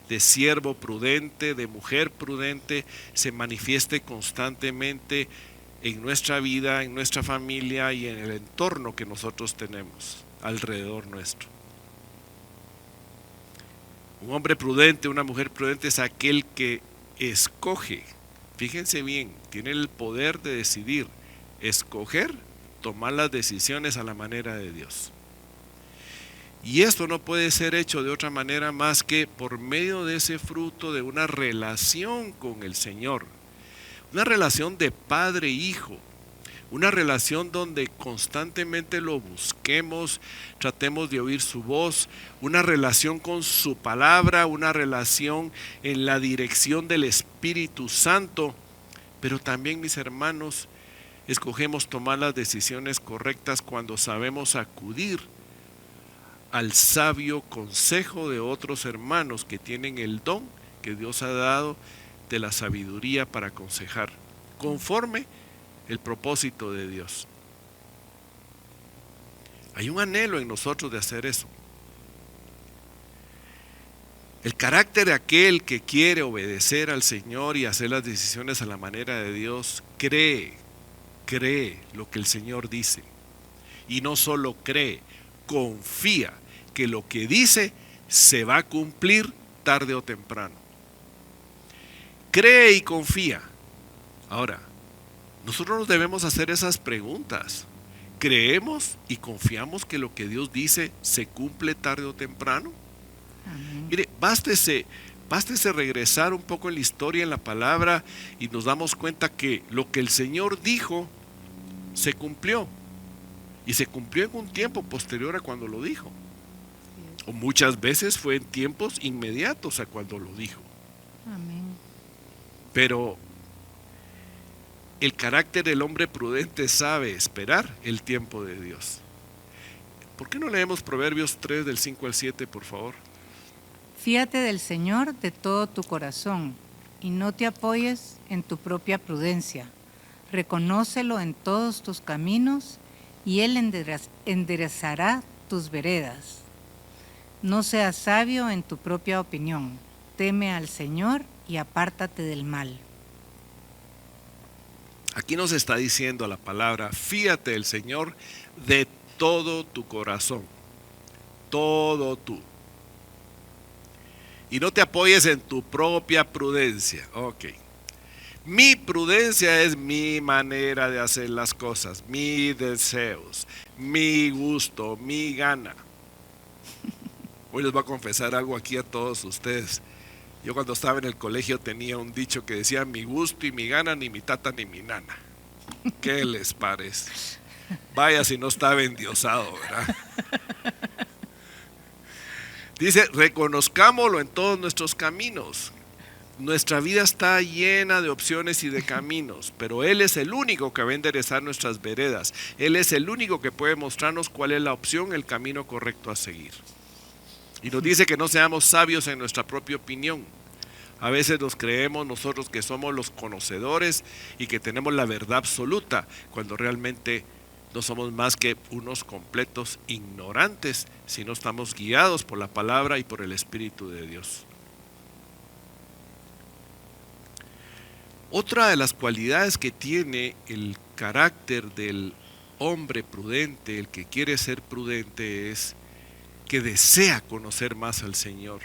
de siervo prudente, de mujer prudente, se manifieste constantemente en nuestra vida, en nuestra familia y en el entorno que nosotros tenemos alrededor nuestro. Un hombre prudente, una mujer prudente es aquel que escoge, fíjense bien, tiene el poder de decidir, escoger, tomar las decisiones a la manera de Dios. Y esto no puede ser hecho de otra manera más que por medio de ese fruto de una relación con el Señor. Una relación de padre e hijo, una relación donde constantemente lo busquemos, tratemos de oír su voz, una relación con su palabra, una relación en la dirección del Espíritu Santo, pero también, mis hermanos, escogemos tomar las decisiones correctas cuando sabemos acudir al sabio consejo de otros hermanos que tienen el don que Dios ha dado de la sabiduría para aconsejar conforme el propósito de Dios. Hay un anhelo en nosotros de hacer eso. El carácter de aquel que quiere obedecer al Señor y hacer las decisiones a la manera de Dios, cree lo que el Señor dice. Y no solo cree, confía que lo que dice se va a cumplir tarde o temprano. Cree y confía. Ahora, nosotros nos debemos hacer esas preguntas. ¿Creemos y confiamos que lo que Dios dice se cumple tarde o temprano? Amén. Mire, bástese regresar un poco en la historia, en la palabra, y nos damos cuenta que lo que el Señor dijo se cumplió. Y se cumplió en un tiempo posterior a cuando lo dijo. O muchas veces fue en tiempos inmediatos a cuando lo dijo. Amén. Pero el carácter del hombre prudente sabe esperar el tiempo de Dios. ¿Por qué no leemos Proverbios 3 del 5 al 7, por favor? Fíate del Señor de todo tu corazón y no te apoyes en tu propia prudencia. Reconócelo en todos tus caminos y Él enderezará tus veredas. No seas sabio en tu propia opinión. Teme al Señor y apártate del mal. Aquí nos está diciendo la palabra, fíate del Señor de todo tu corazón, todo tú. Y no te apoyes en tu propia prudencia. Ok. Mi prudencia es mi manera de hacer las cosas, mis deseos, mi gusto, mi gana. Hoy les voy a confesar algo aquí a todos ustedes. Yo cuando estaba en el colegio tenía un dicho que decía mi gusto y mi gana, ni mi tata ni mi nana. ¿Qué les parece? Vaya si no estaba endiosado, ¿verdad? Dice, reconozcámoslo en todos nuestros caminos. Nuestra vida está llena de opciones y de caminos, pero Él es el único que va a enderezar nuestras veredas. Él es el único que puede mostrarnos cuál es la opción, el camino correcto a seguir. Y nos dice que no seamos sabios en nuestra propia opinión. A veces nos creemos nosotros que somos los conocedores y que tenemos la verdad absoluta, cuando realmente no somos más que unos completos ignorantes si no estamos guiados por la palabra y por el Espíritu de Dios. Otra de las cualidades que tiene el carácter del hombre prudente, el que quiere ser prudente, es que desea conocer más al Señor.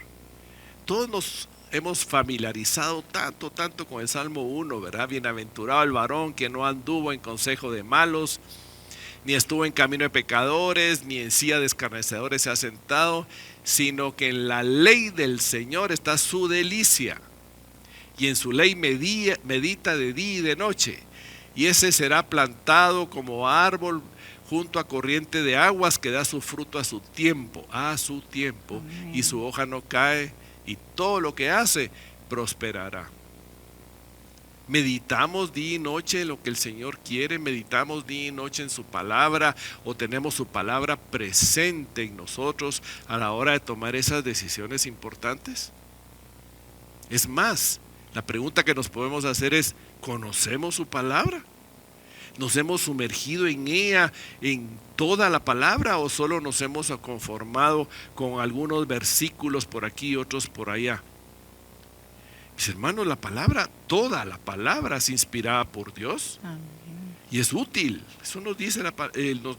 Todos nos hemos familiarizado tanto con el Salmo 1, ¿verdad? Bienaventurado el varón que no anduvo en consejo de malos, ni estuvo en camino de pecadores, ni en silla de escarnecedores se ha sentado, sino que en la ley del Señor está su delicia, y en su ley medita de día y de noche, y ese será plantado como árbol junto a corriente de aguas que da su fruto a su tiempo, Amén. Y su hoja no cae, y todo lo que hace prosperará. Meditamos día y noche en lo que el Señor quiere, meditamos día y noche en su palabra, o tenemos su palabra presente en nosotros a la hora de tomar esas decisiones importantes. Es más, la pregunta que nos podemos hacer es, ¿conocemos su palabra? ¿Nos hemos sumergido en ella, en toda la palabra, o solo nos hemos conformado con algunos versículos por aquí y otros por allá? Mis hermanos, la palabra, toda la palabra es inspirada por Dios. Amén. Y es útil. Eso nos dice en 2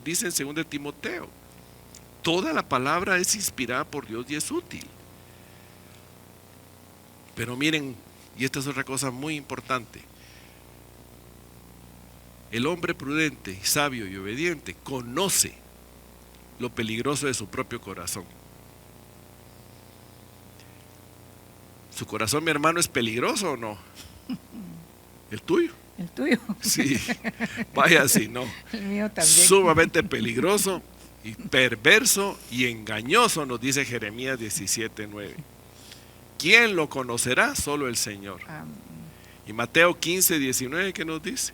Timoteo. Toda la palabra es inspirada por Dios y es útil. Pero miren, y esta es otra cosa muy importante. El hombre prudente, sabio y obediente conoce lo peligroso de su propio corazón. ¿Su corazón, mi hermano, es peligroso o no? ¿El tuyo? El tuyo. Sí, vaya si no. El mío también. Sumamente peligroso y perverso y engañoso, nos dice Jeremías 17:9. ¿Quién lo conocerá? Solo el Señor. Amén. Y Mateo 15:19, ¿qué nos dice?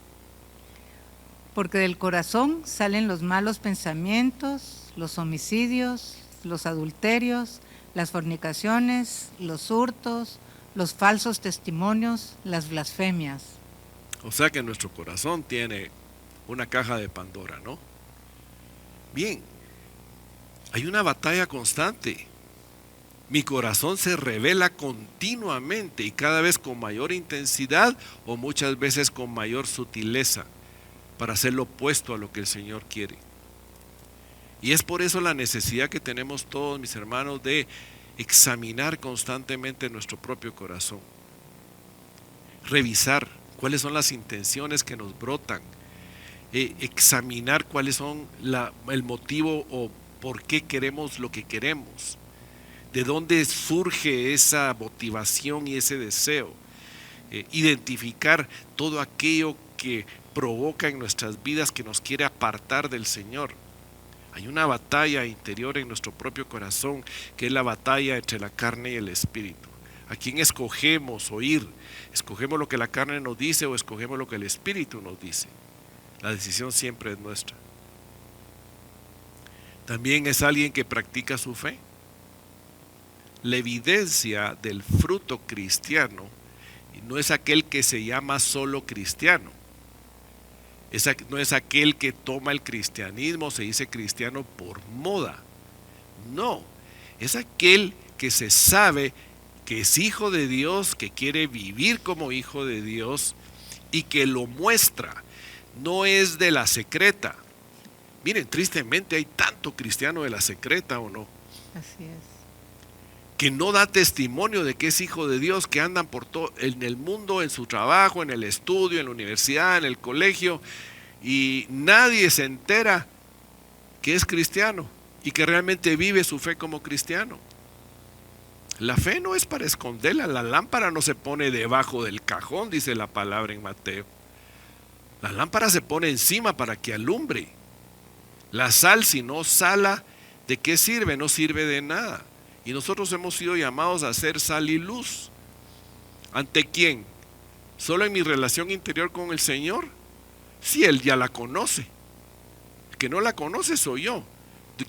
Porque del corazón salen los malos pensamientos, los homicidios, los adulterios, las fornicaciones, los hurtos, los falsos testimonios, las blasfemias. O sea que nuestro corazón tiene una caja de Pandora, ¿no? Bien, hay una batalla constante. Mi corazón se revela continuamente y cada vez con mayor intensidad o muchas veces con mayor sutileza para hacer lo opuesto a lo que el Señor quiere. Y es por eso la necesidad que tenemos todos, mis hermanos, de examinar constantemente nuestro propio corazón. Revisar cuáles son las intenciones que nos brotan. Examinar cuáles son el motivo o por qué queremos lo que queremos. De dónde surge esa motivación y ese deseo. Identificar todo aquello que provoca en nuestras vidas que nos quiere apartar del Señor. Hay una batalla interior en nuestro propio corazón, que es la batalla entre la carne y el espíritu. ¿A quién escogemos oír? ¿Escogemos lo que la carne nos dice o escogemos lo que el espíritu nos dice? La decisión siempre es nuestra. También es alguien que practica su fe. La evidencia del fruto cristiano no es aquel que se llama solo cristiano. No es aquel que toma el cristianismo, se dice cristiano por moda. No, es aquel que se sabe que es hijo de Dios, que quiere vivir como hijo de Dios, y que lo muestra, no es de la secreta. Miren, tristemente hay tanto cristiano de la secreta, ¿o no? Así es. Que no da testimonio de que es hijo de Dios, que andan por todo en el mundo, en su trabajo, en el estudio, en la universidad, en el colegio, y nadie se entera que es cristiano y que realmente vive su fe como cristiano. La fe no es para esconderla, la lámpara no se pone debajo del cajón, dice la palabra en Mateo. La lámpara se pone encima para que alumbre. La sal, si no sala, ¿de qué sirve? No sirve de nada. Y nosotros hemos sido llamados a ser sal y luz. ¿Ante quién? ¿Solo en mi relación interior con el Señor? Sí, Él ya la conoce. El que no la conoce soy yo.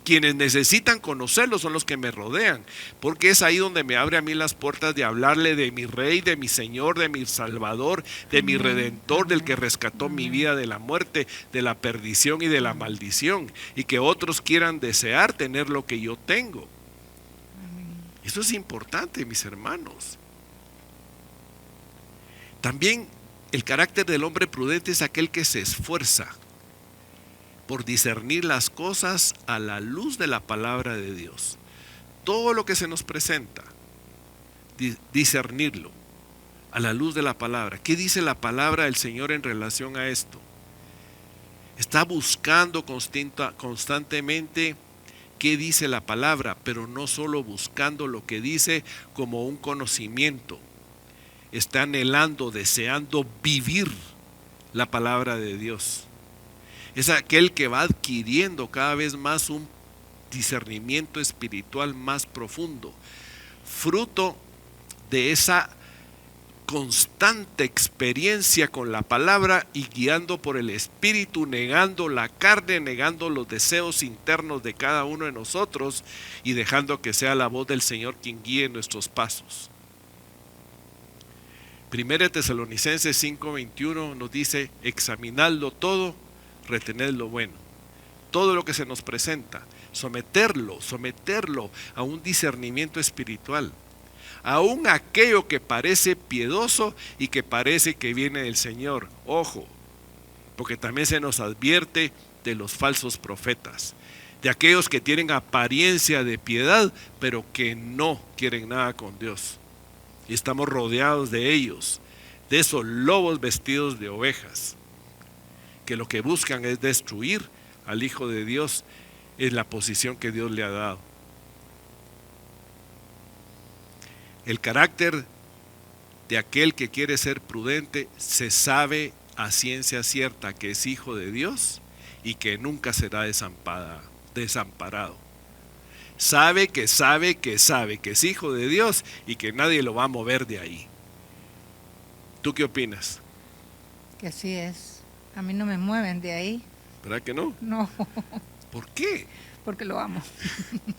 Quienes necesitan conocerlo son los que me rodean, porque es ahí donde me abre a mí las puertas de hablarle de mi Rey, de mi Señor, de mi Salvador, de mi Redentor, del que rescató mi vida de la muerte, de la perdición y de la maldición, y que otros quieran desear tener lo que yo tengo. Eso es importante, mis hermanos. También el carácter del hombre prudente es aquel que se esfuerza por discernir las cosas a la luz de la palabra de Dios. Todo lo que se nos presenta, discernirlo a la luz de la palabra. ¿Qué dice la palabra del Señor en relación a esto? Está buscando constantemente qué dice la palabra, pero no solo buscando lo que dice como un conocimiento. Está anhelando, deseando vivir la palabra de Dios. Es aquel que va adquiriendo cada vez más un discernimiento espiritual más profundo, fruto de esa constante experiencia con la palabra y guiando por el Espíritu, negando la carne, negando los deseos internos de cada uno de nosotros y dejando que sea la voz del Señor quien guíe nuestros pasos. Primera Tesalonicenses 5:21 nos dice: examinadlo todo, retened lo bueno. Todo lo que se nos presenta, someterlo a un discernimiento espiritual. Aún aquello que parece piedoso y que parece que viene del Señor. Ojo, porque también se nos advierte de los falsos profetas, de aquellos que tienen apariencia de piedad, pero que no quieren nada con Dios. Y estamos rodeados de ellos, de esos lobos vestidos de ovejas, que lo que buscan es destruir al Hijo de Dios en la posición que Dios le ha dado. El carácter de aquel que quiere ser prudente se sabe a ciencia cierta que es hijo de Dios y que nunca será desamparado. Sabe que es hijo de Dios y que nadie lo va a mover de ahí. ¿Tú qué opinas? Que así es. A mí no me mueven de ahí. ¿Verdad que no? No. ¿Por qué? Porque lo amo.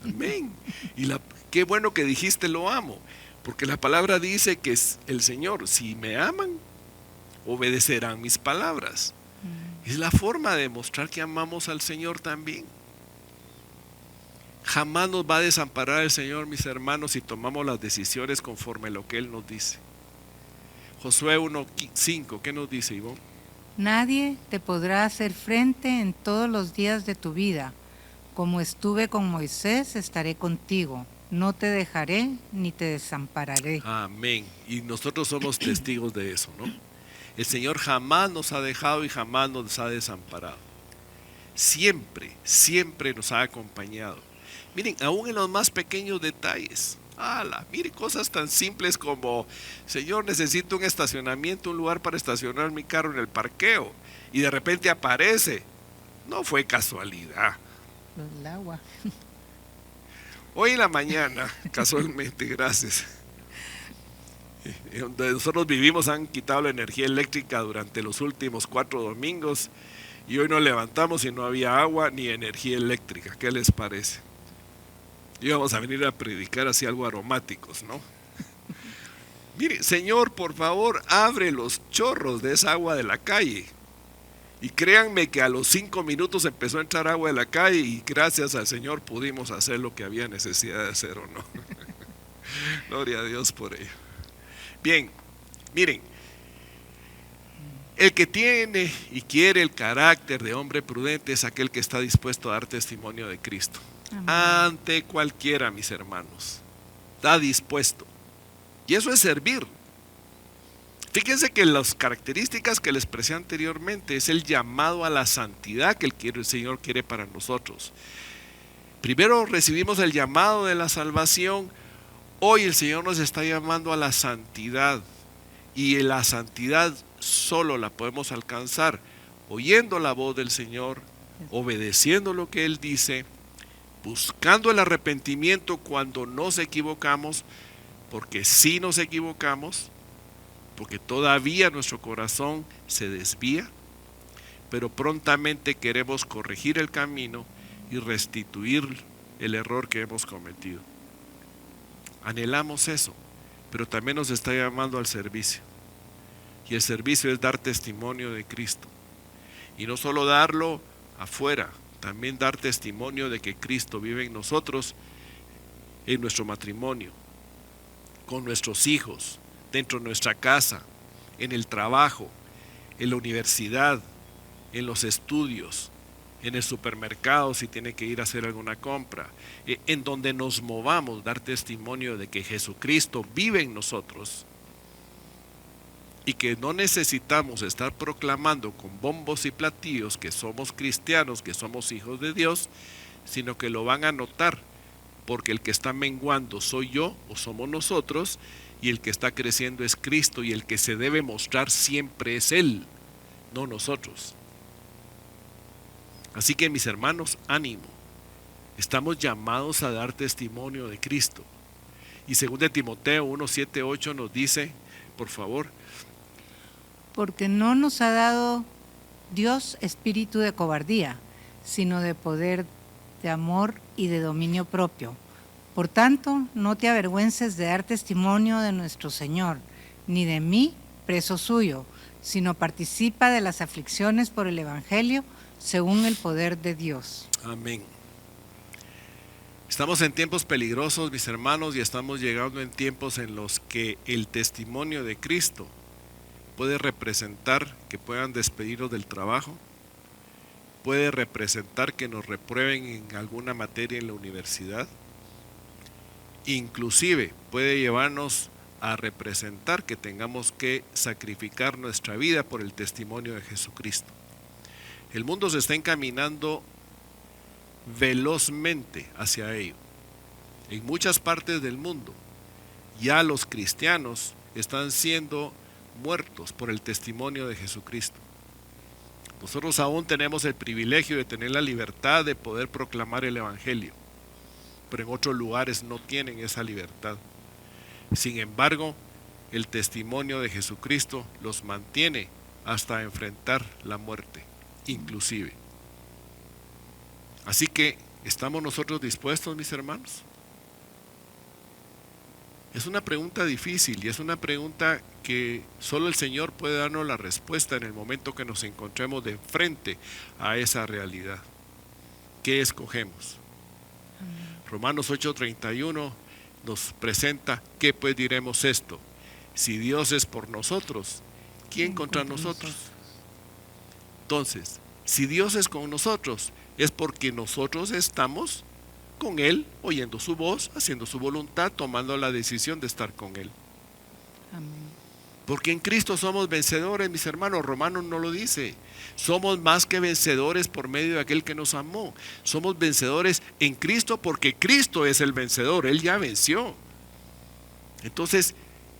Amén. Y qué bueno que dijiste lo amo. Porque la palabra dice que es el Señor, si me aman, obedecerán mis palabras. Es la forma de demostrar que amamos al Señor también. Jamás nos va a desamparar el Señor, mis hermanos, si tomamos las decisiones conforme a lo que Él nos dice. Josué 1:5, ¿qué nos dice, Ivonne? Nadie te podrá hacer frente en todos los días de tu vida. Como estuve con Moisés, estaré contigo. No te dejaré ni te desampararé. Amén. Y nosotros somos testigos de eso, ¿no? El Señor jamás nos ha dejado y jamás nos ha desamparado. Siempre, siempre nos ha acompañado. Miren, aún en los más pequeños detalles. Mire, cosas tan simples como: Señor, necesito un estacionamiento, un lugar para estacionar mi carro en el parqueo. Y de repente aparece. No fue casualidad. El agua. Hoy en la mañana, casualmente, gracias, donde nosotros vivimos han quitado la energía eléctrica durante los últimos 4 domingos y hoy nos levantamos y no había agua ni energía eléctrica. ¿Qué les parece? Íbamos a venir a predicar así algo aromáticos, ¿no? Mire, Señor, por favor, abre los chorros de esa agua de la calle. Y créanme que a los 5 minutos empezó a entrar agua de la calle y gracias al Señor pudimos hacer lo que había necesidad de hacer, ¿o no? Gloria a Dios por ello. Bien, miren, El que tiene y quiere el carácter de hombre prudente es aquel que está dispuesto a dar testimonio de Cristo. Amén. Ante cualquiera, mis hermanos. Está dispuesto. Y eso es servir. Fíjense que las características que les expresé anteriormente es el llamado a la santidad que el Señor quiere para nosotros. Primero recibimos el llamado de la salvación. Hoy el Señor nos está llamando a la santidad. Y la santidad solo la podemos alcanzar oyendo la voz del Señor, obedeciendo lo que Él dice, buscando el arrepentimiento cuando nos equivocamos, porque sí nos equivocamos, porque todavía nuestro corazón se desvía, pero prontamente queremos corregir el camino y restituir el error que hemos cometido. Anhelamos eso, pero también nos está llamando al servicio. Y el servicio es dar testimonio de Cristo. Y no solo darlo afuera, también dar testimonio de que Cristo vive en nosotros, en nuestro matrimonio, con nuestros hijos, dentro de nuestra casa, en el trabajo, en la universidad, en los estudios, en el supermercado si tiene que ir a hacer alguna compra, en donde nos movamos, dar testimonio de que Jesucristo vive en nosotros y que no necesitamos estar proclamando con bombos y platillos que somos cristianos, que somos hijos de Dios, sino que lo van a notar, porque el que está menguando soy yo o somos nosotros, y el que está creciendo es Cristo, y el que se debe mostrar siempre es Él, no nosotros. Así que mis hermanos, ánimo, estamos llamados a dar testimonio de Cristo. Y 2 Timoteo 1, 7, 8 nos dice, por favor, porque no nos ha dado Dios espíritu de cobardía, sino de poder, de amor y de dominio propio. Por tanto, no te avergüences de dar testimonio de nuestro Señor, ni de mí, preso suyo, sino participa de las aflicciones por el Evangelio, según el poder de Dios. Amén. Estamos en tiempos peligrosos, mis hermanos, y estamos llegando en tiempos en los que el testimonio de Cristo puede representar que puedan despedirnos del trabajo, puede representar que nos reprueben en alguna materia en la universidad, inclusive puede llevarnos a representar que tengamos que sacrificar nuestra vida por el testimonio de Jesucristo. El mundo se está encaminando velozmente hacia ello. En muchas partes del mundo ya los cristianos están siendo muertos por el testimonio de Jesucristo. Nosotros aún tenemos el privilegio de tener la libertad de poder proclamar el Evangelio, pero en otros lugares no tienen esa libertad. Sin embargo, el testimonio de Jesucristo los mantiene hasta enfrentar la muerte, inclusive. Así que, ¿estamos nosotros dispuestos, mis hermanos? Es una pregunta difícil y es una pregunta que solo el Señor puede darnos la respuesta en el momento que nos encontremos de frente a esa realidad. ¿Qué escogemos? Romanos 8:31 nos presenta, ¿qué pues diremos esto? Si Dios es por nosotros, ¿quién contra nosotros? Entonces, si Dios es con nosotros, es porque nosotros estamos con Él, oyendo su voz, haciendo su voluntad, tomando la decisión de estar con Él. Amén. Porque en Cristo somos vencedores, mis hermanos. Romanos no lo dice. Somos más que vencedores por medio de aquel que nos amó. Somos vencedores en Cristo porque Cristo es el vencedor. Él ya venció. Entonces,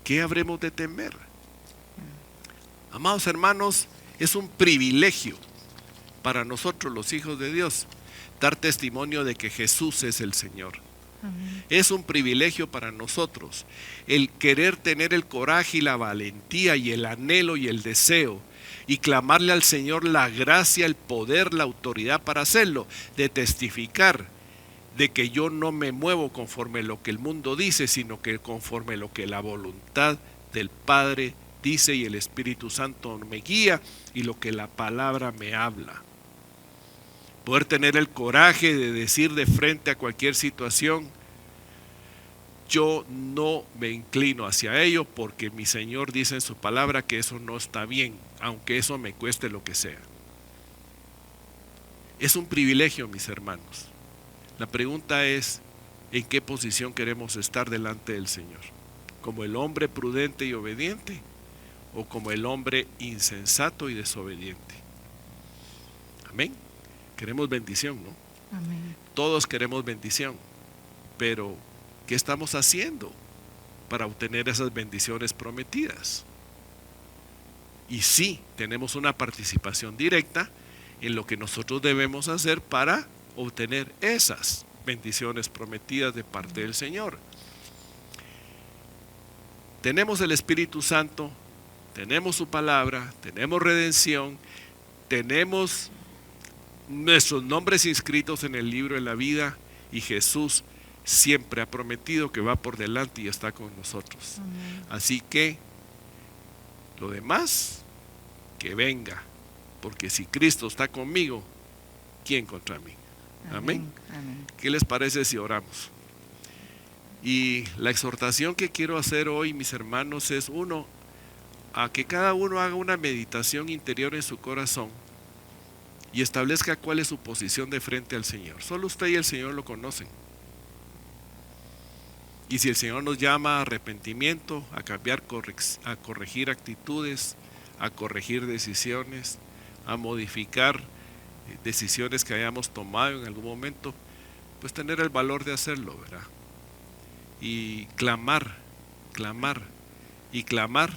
¿qué habremos de temer? Amados hermanos, es un privilegio para nosotros los hijos de Dios dar testimonio de que Jesús es el Señor. Amén. Es un privilegio para nosotros el querer tener el coraje y la valentía y el anhelo y el deseo y clamarle al Señor la gracia, el poder, la autoridad para hacerlo, de testificar de que yo no me muevo conforme lo que el mundo dice, sino que conforme lo que la voluntad del Padre dice y el Espíritu Santo me guía y lo que la palabra me habla. Poder tener el coraje de decir de frente a cualquier situación, yo no me inclino hacia ello porque mi Señor dice en su palabra que eso no está bien, aunque eso me cueste lo que sea. Es un privilegio, mis hermanos. La pregunta es, ¿en qué posición queremos estar delante del Señor? ¿Como el hombre prudente y obediente o como el hombre insensato y desobediente? Amén. Queremos bendición, ¿no? Amén. Todos queremos bendición, pero ¿qué estamos haciendo para obtener esas bendiciones prometidas? Y sí, tenemos una participación directa en lo que nosotros debemos hacer para obtener esas bendiciones prometidas de parte del Señor. Tenemos el Espíritu Santo, tenemos su palabra, tenemos redención, tenemos nuestros nombres inscritos en el libro de la vida y Jesús siempre ha prometido que va por delante y está con nosotros. Amén. Así que lo demás, que venga, porque si Cristo está conmigo, ¿quién contra mí? Amén. Amén. ¿Qué les parece si oramos? Y la exhortación que quiero hacer hoy, mis hermanos, es a que cada uno haga una meditación interior en su corazón y establezca cuál es su posición de frente al Señor. Solo usted y el Señor lo conocen. Y si el Señor nos llama a arrepentimiento, a cambiar, a corregir actitudes, a corregir decisiones, a modificar decisiones que hayamos tomado en algún momento, pues tener el valor de hacerlo, ¿verdad? Y clamar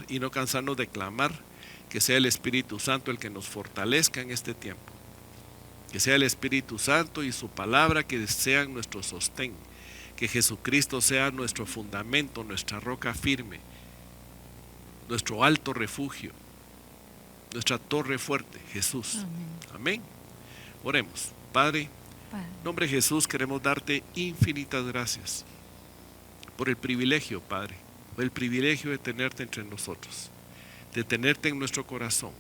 y no cansarnos de clamar, que sea el Espíritu Santo el que nos fortalezca en este tiempo, que sea el Espíritu Santo y su palabra que sean nuestro sostén, que Jesucristo sea nuestro fundamento, nuestra roca firme, nuestro alto refugio, nuestra torre fuerte, Jesús. Amén. Amén. Oremos. Padre, en nombre de Jesús queremos darte infinitas gracias por el privilegio, Padre, por el privilegio de tenerte entre nosotros, de tenerte en nuestro corazón,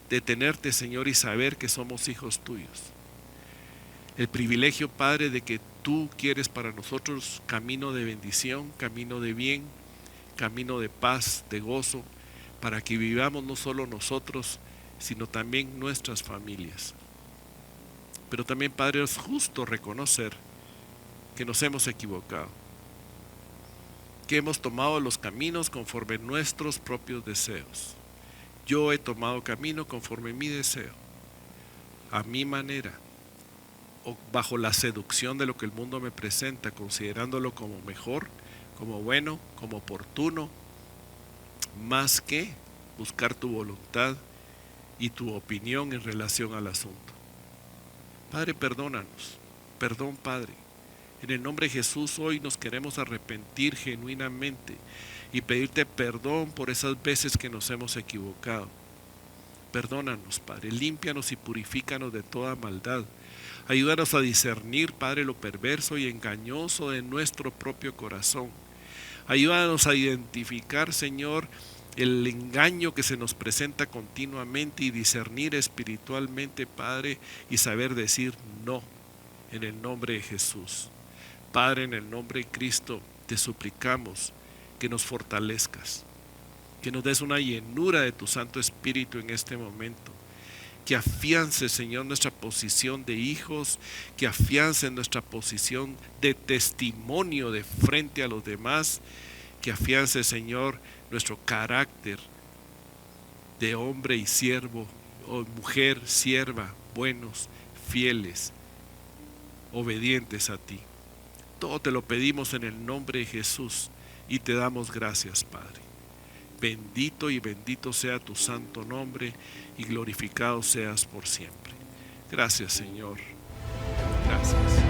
de tenerte, Señor, y saber que somos hijos tuyos. El privilegio, Padre, de que tú quieres para nosotros camino de bendición, camino de bien, camino de paz, de gozo, para que vivamos no solo nosotros, sino también nuestras familias. Pero también, Padre, es justo reconocer que nos hemos equivocado, que hemos tomado los caminos conforme nuestros propios deseos. Yo he tomado camino conforme mi deseo, a mi manera, o bajo la seducción de lo que el mundo me presenta, considerándolo como mejor, como bueno, como oportuno, más que buscar tu voluntad y tu opinión en relación al asunto. Padre, perdónanos. Perdón, Padre. En el nombre de Jesús hoy nos queremos arrepentir genuinamente y pedirte perdón por esas veces que nos hemos equivocado. Perdónanos, Padre. Límpianos y purifícanos de toda maldad. Ayúdanos a discernir, Padre, lo perverso y engañoso de nuestro propio corazón. Ayúdanos a identificar, Señor, el engaño que se nos presenta continuamente y discernir espiritualmente, Padre, y saber decir no en el nombre de Jesús. Padre, en el nombre de Cristo, te suplicamos que nos fortalezcas, que nos des una llenura de tu Santo Espíritu en este momento, que afiance, Señor, nuestra posición de hijos, que afiance nuestra posición de testimonio de frente a los demás, que afiance, Señor, nuestro carácter de hombre y siervo, o mujer, sierva, buenos, fieles, obedientes a ti. Todo te lo pedimos en el nombre de Jesús y te damos gracias, Padre. Bendito y bendito sea tu santo nombre y glorificado seas por siempre. Gracias, Señor. Gracias.